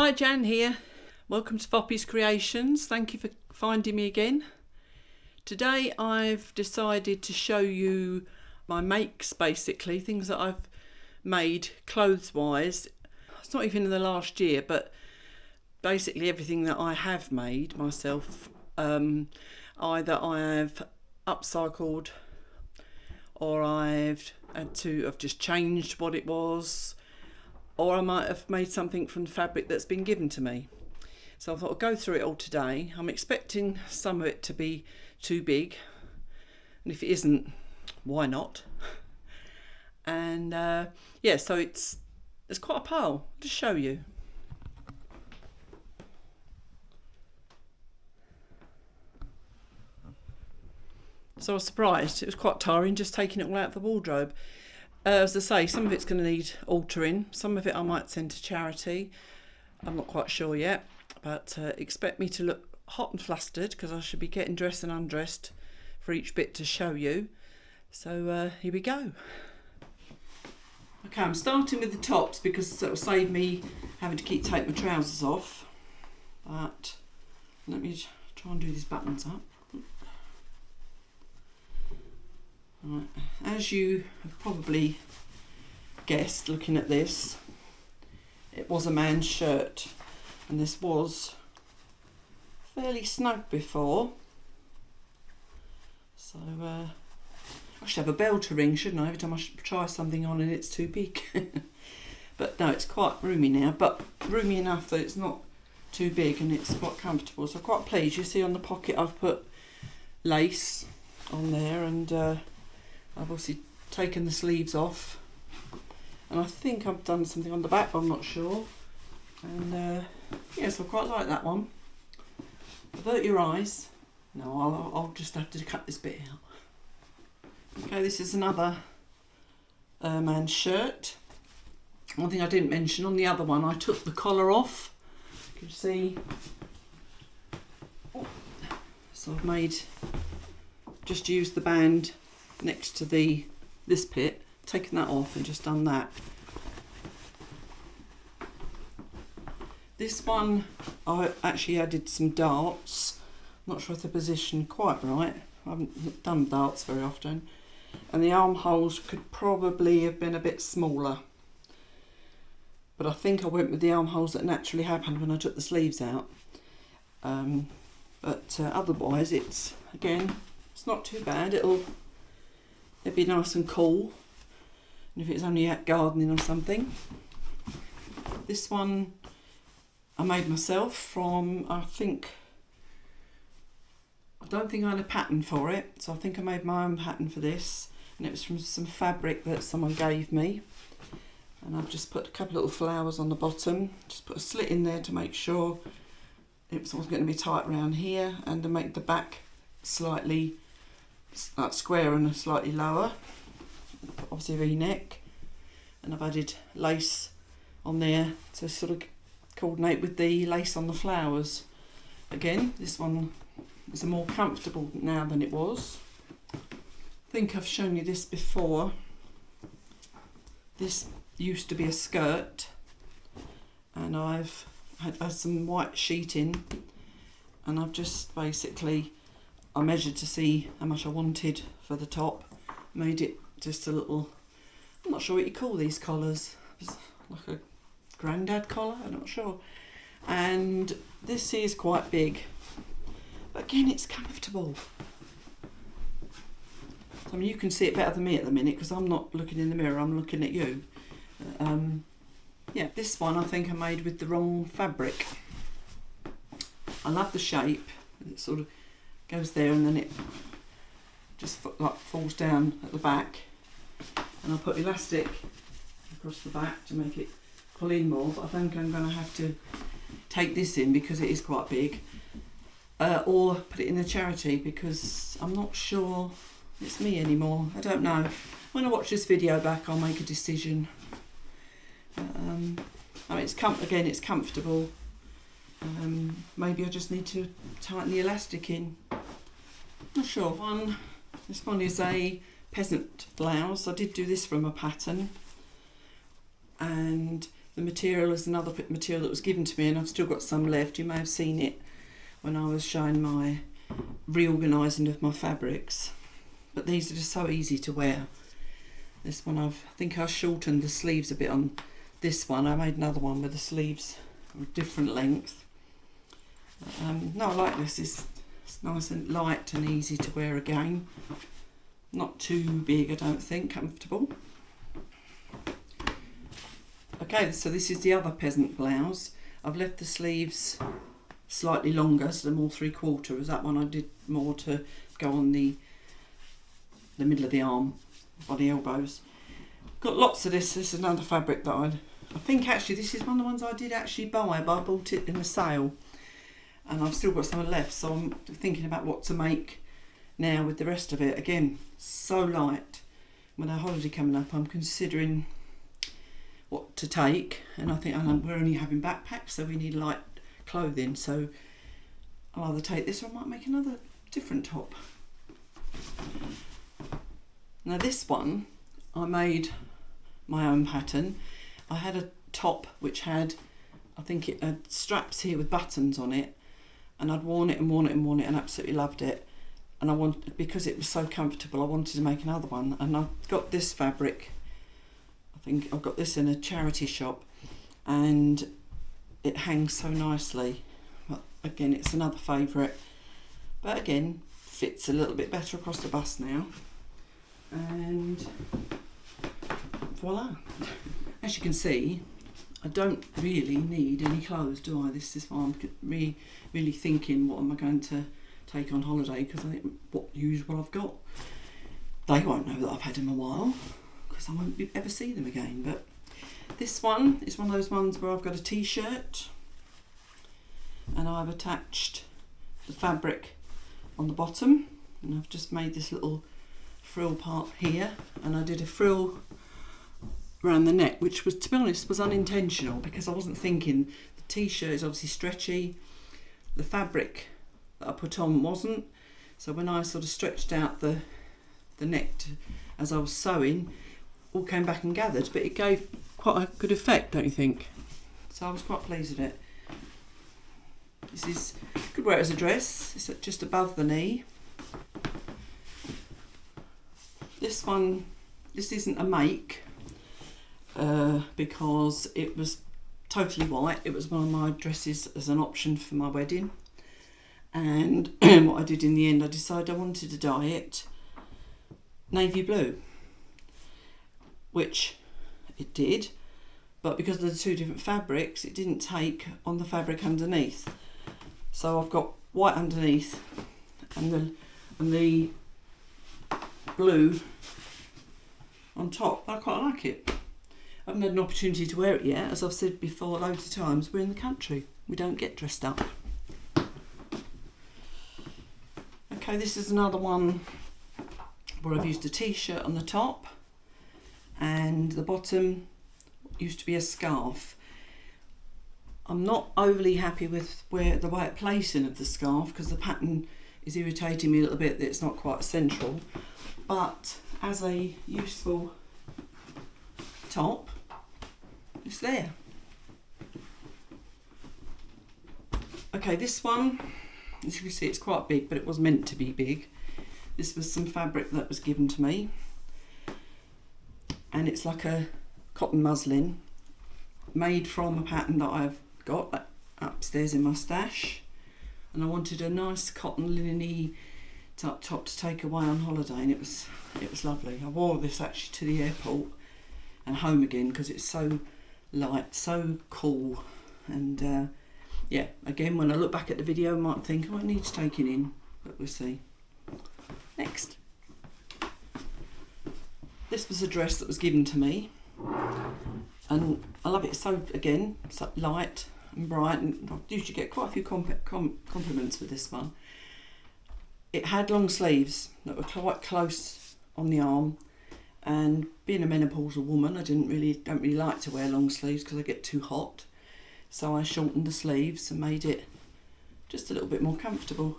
Hi, Jan here. Welcome to Foppy's Creations. Thank you for finding me again. Today I've decided to show you my makes, basically, things that I've made clothes-wise. It's not even in the last year, but basically everything that I have made myself, either I have upcycled or I've just changed what it was, or I might have made something from the fabric that's been given to me. So I thought I'd go through it all today. I'm expecting some of it to be too big, and if it isn't, why not? And yeah, so it's quite a pile. I'll just show you. So I was surprised. It was quite tiring just taking it all out of the wardrobe. As I say, some of it's going to need altering. Some of it I might send to charity. I'm not quite sure yet, but expect me to look hot and flustered because I should be getting dressed and undressed for each bit to show you. So here we go. Okay, I'm starting with the tops because it will save me having to take my trousers off. But let me try and do these buttons up. Right. As you have probably guessed looking at this, it was a man's shirt, and this was fairly snug before, so I should have a bell to ring, shouldn't I, every time I try something on and it's too big. But no, it's quite roomy now, but roomy enough that it's not too big and it's quite comfortable, so I'm quite pleased. You see on the pocket I've put lace on there, and I've obviously taken the sleeves off, and I think I've done something on the back, but I'm not sure. And yes, I quite like that one. Avert your eyes. No, I'll just have to cut this bit out. Okay, this is another man's shirt. One thing I didn't mention, on the other one I took the collar off. You can see. So I've just used the band next to this bit, taken that off and just done that. This one I actually added some darts. Not sure if the position quite right. I haven't done darts very often, and the armholes could probably have been a bit smaller, but I think I went with the armholes that naturally happened when I took the sleeves out. But otherwise it's not too bad. It'll be nice and cool, and if it's only out gardening or something. This one I made myself from, I don't think I had a pattern for it, so I think I made my own pattern for this, and it was from some fabric that someone gave me, and I've just put a couple little flowers on the bottom, just put a slit in there to make sure it was going to be tight around here, and to make the back slightly square and slightly lower, obviously a V-neck, and I've added lace on there to sort of coordinate with the lace on the flowers. Again, this one is more comfortable now than it was. I think I've shown you this before. This used to be a skirt, and I've had some white sheeting, and I've just basically I measured to see how much I wanted for the top, made it just a little, I'm not sure what you call these collars, it's like a grandad collar, I'm not sure. And this is quite big, but again it's comfortable. I mean, you can see it better than me at the minute because I'm not looking in the mirror, I'm looking at you. Yeah, this one I think I made with the wrong fabric. I love the shape, it sort of goes there and then it just like falls down at the back, and I put elastic across the back to make it pull in more, but I think I'm going to have to take this in because it is quite big, or put it in a charity because I'm not sure it's me anymore. I don't know. When I watch this video back I'll make a decision. I mean, it's comfortable. Maybe I just need to tighten the elastic in. Not sure. This one is a peasant blouse. I did do this from a pattern, and the material is another material that was given to me, and I've still got some left. You may have seen it when I was showing my reorganising of my fabrics. But these are just so easy to wear. This one I think I shortened the sleeves a bit on this one. I made another one with the sleeves of a different length. No, I like this. It's nice and light and easy to wear again. Not too big, I don't think, comfortable. Okay, so this is the other peasant blouse. I've left the sleeves slightly longer, so they're more 3/4. That one I did more to go on the middle of the arm, by the elbows. Got lots of this. This is another fabric that I think actually this is one of the ones I did actually buy, but I bought it in a sale. And I've still got some left, so I'm thinking about what to make now with the rest of it. Again, so light. With our holiday coming up, I'm considering what to take, and I think we're only having backpacks, so we need light clothing, so I'll either take this or I might make another different top. Now this one, I made my own pattern. I had a top which had, I think it had straps here with buttons on it, and I'd worn it and worn it and worn it and absolutely loved it. And I wanted, because it was so comfortable, I wanted to make another one. And I've got this fabric, I think I've got this in a charity shop, and it hangs so nicely. But again, it's another favourite. But again, fits a little bit better across the bust now. And voila. As you can see, I don't really need any clothes, do I? This is why I'm really thinking, what am I going to take on holiday, because I think use what I've got. They won't know that I've had them a while, because I won't ever see them again. But this one is one of those ones where I've got a t-shirt, and I've attached the fabric on the bottom, and I've just made this little frill part here, and I did a frill around the neck, which was, to be honest, was unintentional, because I wasn't thinking. The t-shirt is obviously stretchy, the fabric that I put on wasn't, so when I sort of stretched out the neck as I was sewing, all came back and gathered, but it gave quite a good effect, don't you think? So I was quite pleased with it. This is, could wear it as a dress. It's just above the knee. This one, this isn't a make, because it was totally white. It was one of my dresses as an option for my wedding. And what I did in the end, I decided I wanted to dye it navy blue, which it did, but because of the two different fabrics, it didn't take on the fabric underneath. So I've got white underneath and the blue on top. I quite like it. I haven't had an opportunity to wear it yet. As I've said before loads of times, we're in the country. We don't get dressed up. Okay, this is another one where I've used a t-shirt on the top, and the bottom used to be a scarf. I'm not overly happy with the white placing of the scarf, because the pattern is irritating me a little bit that it's not quite central, but as a useful top, it's there. Okay, this one, as you can see, it's quite big, but it was meant to be big. This was some fabric that was given to me, and it's like a cotton muslin made from a pattern that I've got upstairs in my stash, and I wanted a nice cotton linen-y type top to take away on holiday, and it was lovely. I wore this actually to the airport and home again, because it's so light, so cool, and yeah, again, when I look back at the video, I might think, oh, it needs taking in, but we'll see. Next. This was a dress that was given to me, and I love it so, again, so light and bright, and I usually get quite a few compliments with this one. It had long sleeves that were quite close on the arm, and being a menopausal woman, I don't really like to wear long sleeves because I get too hot. So I shortened the sleeves and made it just a little bit more comfortable.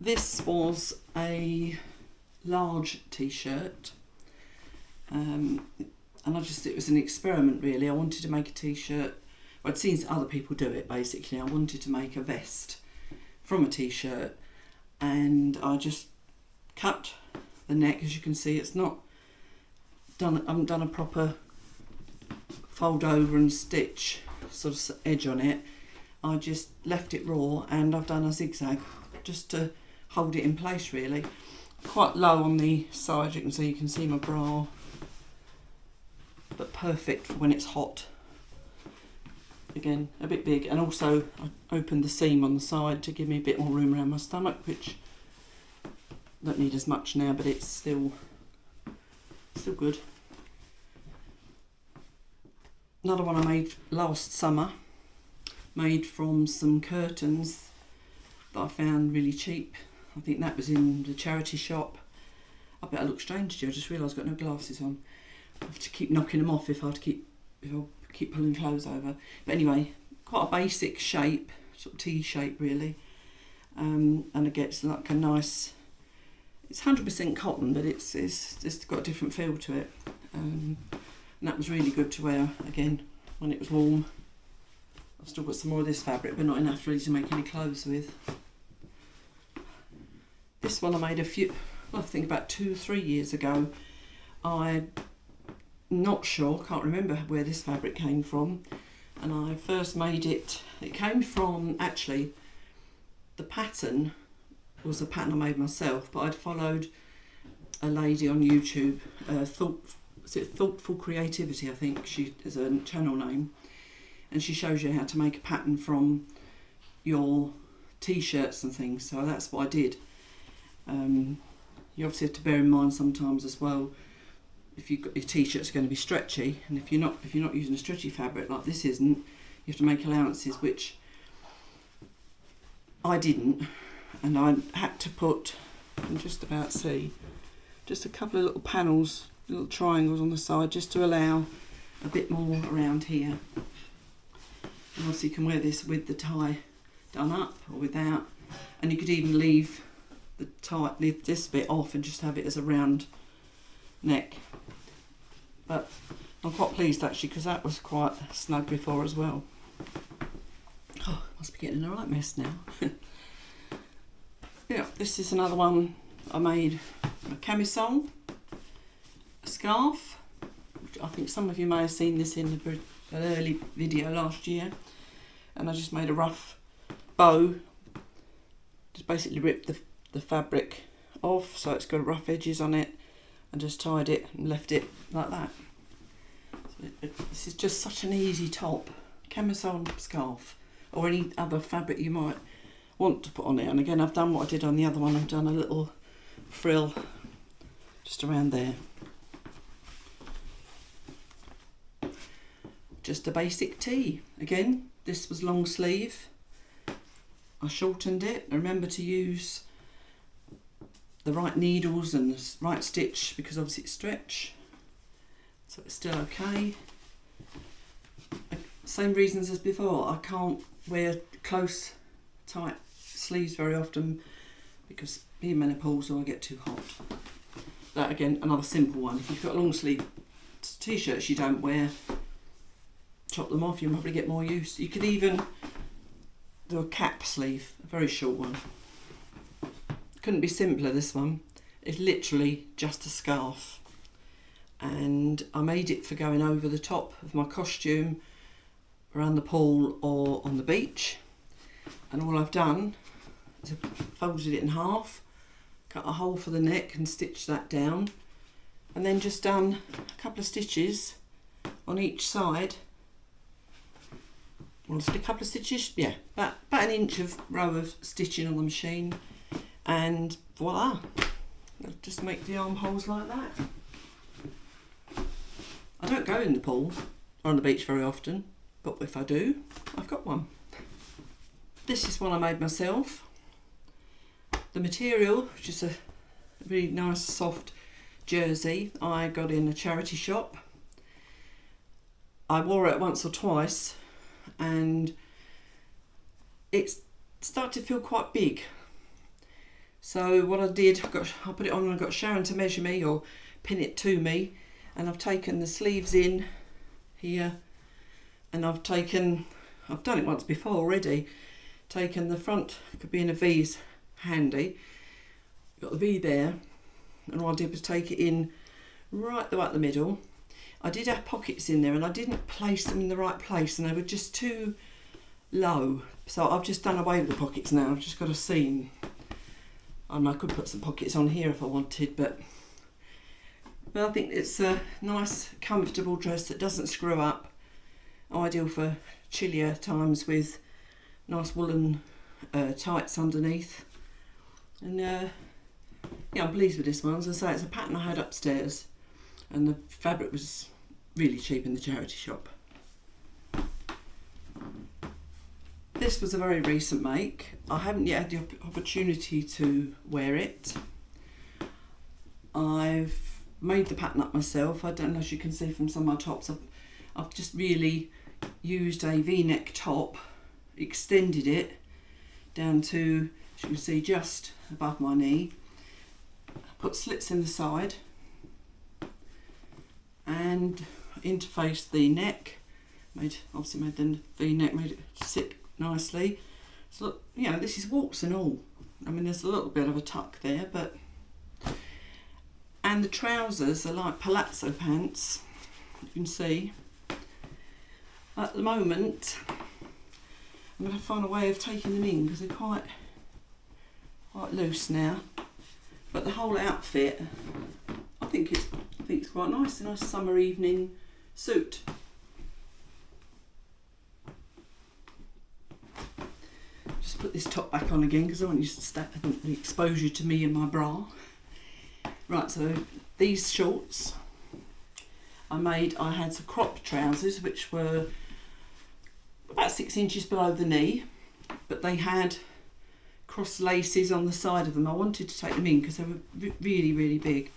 This was a large t-shirt, and it was an experiment really. I wanted to make a t-shirt. I'd seen other people do it basically. I wanted to make a vest from a t-shirt, and I just cut the neck. As you can see, it's not done. I haven't done a proper fold over and stitch sort of edge on it. I just left it raw, and I've done a zigzag just to hold it in place really. Quite low on the side, you can see my bra, but perfect for when it's hot. Again, a bit big, and also I opened the seam on the side to give me a bit more room around my stomach, which I don't need as much now, but it's still good. Another one I made last summer, made from some curtains that I found really cheap. I think that was in the charity shop. I bet I look strange to you. I just realised I've got no glasses on. I have to keep knocking them off if I keep pulling clothes over. But anyway, quite a basic shape, sort of T shape really. And it gets like a nice. It's 100% cotton, but it's got a different feel to it. And that was really good to wear again when it was warm. I've still got some more of this fabric, but not enough really to make any clothes with. This one I made I think about 2 or 3 years ago. I'm not sure, can't remember where this fabric came from. And I first made it came from, actually, the pattern was a pattern I made myself, but I'd followed a lady on YouTube, Thoughtful Creativity, I think she is a channel name. And she shows you how to make a pattern from your t-shirts and things, so that's what I did. You obviously have to bear in mind sometimes as well, if your t-shirts are going to be stretchy, and if you're not using a stretchy fabric like this isn't, you have to make allowances, which I didn't, and I had to put, you can just about see, just a couple of little panels, little triangles on the side, just to allow a bit more around here. And also you can wear this with the tie done up or without, and you could even leave this bit off and just have it as a round neck. But I'm quite pleased actually, because that was quite snug before as well. Oh, must be getting in a right mess now. Yeah, this is another one I made, a camisole, a scarf. I think some of you may have seen this in an early video last year, and I just made a rough bow, just basically ripped the fabric off so it's got rough edges on it, and just tied it and left it like that. So this is just such an easy top, camisole scarf, or any other fabric you might want to put on it. And again, I've done what I did on the other one, I've done a little frill just around there. Just a basic tee. Again, this was long sleeve. I shortened it. Remember to use the right needles and the right stitch, because obviously it's stretch, so it's still okay. Same reasons as before, I can't wear close tight sleeves very often because being menopausal I get too hot. That again, another simple one. If you've got long sleeve t-shirts you don't wear, chop them off, you'll probably get more use. You could even do a cap sleeve, a very short one. Couldn't be simpler, this one. It's literally just a scarf, and I made it for going over the top of my costume around the pool or on the beach. And all I've done is I've folded it in half, cut a hole for the neck and stitched that down, and then just done a couple of stitches on each side. Well, just a couple of stitches, yeah, about an inch of row of stitching on the machine, and voila, I'll just make the armholes like that. I don't go in the pool or on the beach very often, but if I do, I've got one. This is one I made myself. The material, which is a really nice soft jersey, I got in a charity shop. I wore it once or twice and it started to feel quite big. So what I did, I put it on and I got Sharon to measure me or pin it to me, and I've taken the sleeves in here, and I've done it once before already, taken the front, could be in a V's handy, got the V there, and all I did was take it in right the way at the middle. I did have pockets in there and I didn't place them in the right place and they were just too low, so I've just done away with the pockets now. I've just got a seam. I could put some pockets on here if I wanted, but I think it's a nice comfortable dress that doesn't screw up, ideal for chillier times with nice woolen tights underneath. And yeah, I'm pleased with this one. As I say, it's a pattern I had upstairs and the fabric was really cheap in the charity shop. This was a very recent make. I haven't yet had the opportunity to wear it. I've made the pattern up myself. I don't know, as you can see from some of my tops, I've just really used a V-neck top, extended it down to, as you can see, just above my knee. Put slits in the side and interfaced the neck. Obviously made the V-neck, made it sit nicely. So look, you know, this is warts and all. I mean, there's a little bit of a tuck there, but, and the trousers are like palazzo pants, you can see. At the moment, I'm going to find a way of taking them in because they're quite loose now. But the whole outfit, I think it's quite nice. A nice summer evening suit. Just put this top back on again because I want you to stack the exposure to me and my bra. Right, so these shorts I had some cropped trousers which were about 6 inches below the knee, but they had cross laces on the side of them. I wanted to take them in because they were really, really big,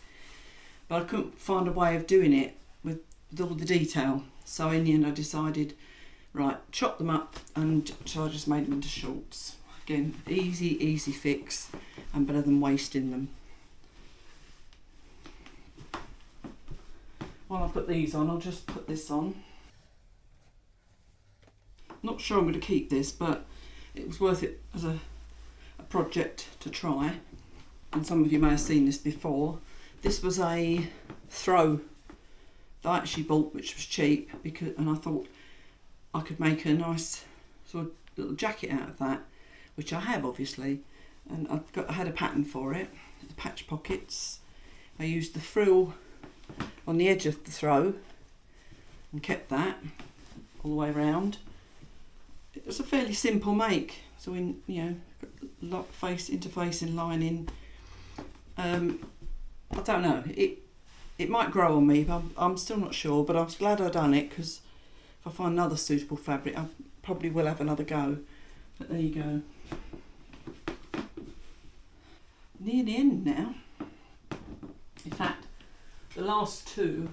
but I couldn't find a way of doing it with all the detail. So in the end I decided, right, chop them up, and so I just made them into shorts. Again, easy fix and better than wasting them. While I've got these on, I'll just put this on. Not sure I'm going to keep this, but it was worth it as a project to try. And some of you may have seen this before. This was a throw that I actually bought, which was cheap, and I thought I could make a nice sort of little jacket out of that, which I have obviously, and I had a pattern for it. The patch pockets. I used the frill on the edge of the throw and kept that all the way around. It was a fairly simple make, so in, you know, lock, face, interfacing, lining. I don't know, it might grow on me, but I'm still not sure, but I was glad I'd done it because if I find another suitable fabric I probably will have another go. But there you go. Near the end now. In fact, the last two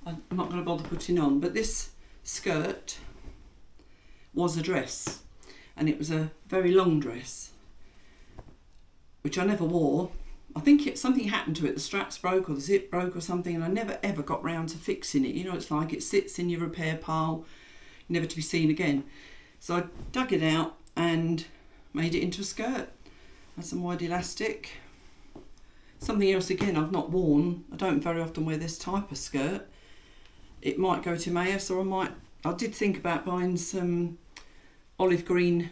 I'm not going to bother putting on, but this skirt was a dress, and it was a very long dress which I never wore. I think something happened to it, the straps broke or the zip broke or something, and I never ever got round to fixing it. You know, it's like it sits in your repair pile, never to be seen again. So I dug it out and made it into a skirt. Had some wide elastic. Something else again I've not worn. I don't very often wear this type of skirt. It might go to Mayas, or I did think about buying some olive green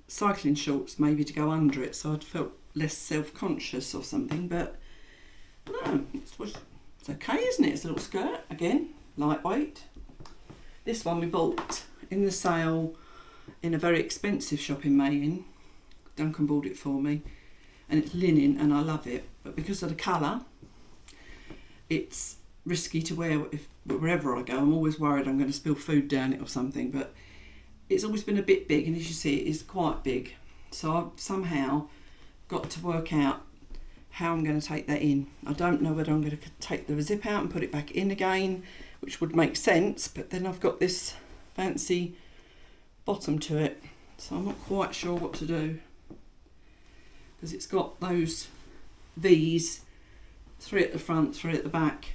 cycling shorts maybe to go under it, so I'd felt less self-conscious or something, but no, it's okay, isn't it? It's a little skirt, again, lightweight. This one we bought in the sale in a very expensive shop in Mayin. Duncan bought it for me, and it's linen and I love it, but because of the colour it's risky to wear wherever I go. I'm always worried I'm going to spill food down it or something, but it's always been a bit big, and as you see it is quite big, so I've somehow got to work out how I'm going to take that in. I don't know whether I'm going to take the zip out and put it back in again, which would make sense, but then I've got this fancy bottom to it, so I'm not quite sure what to do. because it's got those V's, 3 at the front, 3 at the back.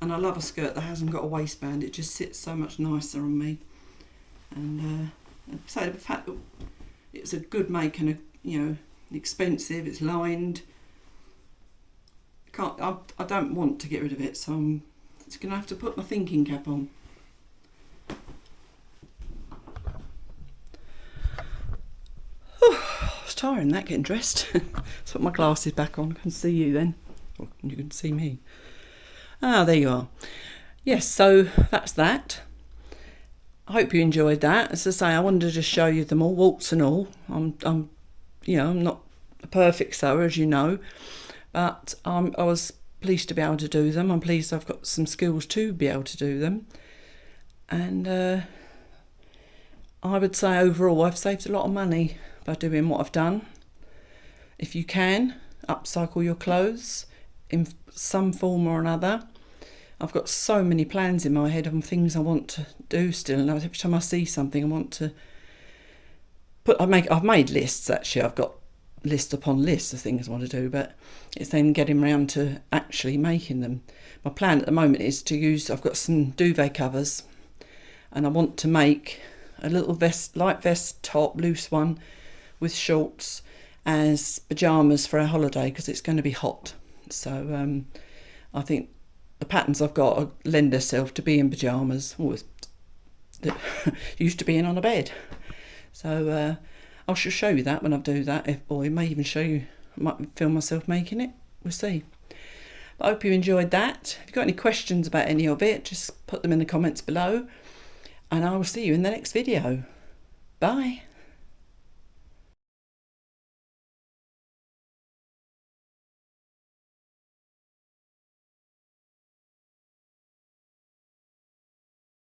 And I love a skirt that hasn't got a waistband. It just sits so much nicer on me. And so the fact that it's a good make and expensive, it's lined. I don't want to get rid of it, so I'm just going to have to put my thinking cap on. It's tiring that, getting dressed. Let's put my glasses back on. I can see you then. Or you can see me. Ah, there you are. Yes, so that's that. I hope you enjoyed that. As I say, I wanted to just show you them all, warts and all. I'm not a perfect sewer, as you know, but I was pleased to be able to do them. I'm pleased I've got some skills to be able to do them. And I would say overall I've saved a lot of money by doing what I've done. If you can, upcycle your clothes in some form or another. I've got so many plans in my head on things I want to do still, and every time I see something I want to I've made lists actually. I've got list upon list of things I want to do, but it's then getting around to actually making them. My plan at the moment is to use, I've got some duvet covers and I want to make a little light vest top, loose one with shorts as pyjamas for our holiday because it's going to be hot. So I think the patterns I've got lend themselves to be in pyjamas, used to being on a bed. So I shall show you that when I do that, or I may even show you, I might film myself making it, we'll see. But I hope you enjoyed that. If you've got any questions about any of it, just put them in the comments below, and I will see you in the next video. Bye.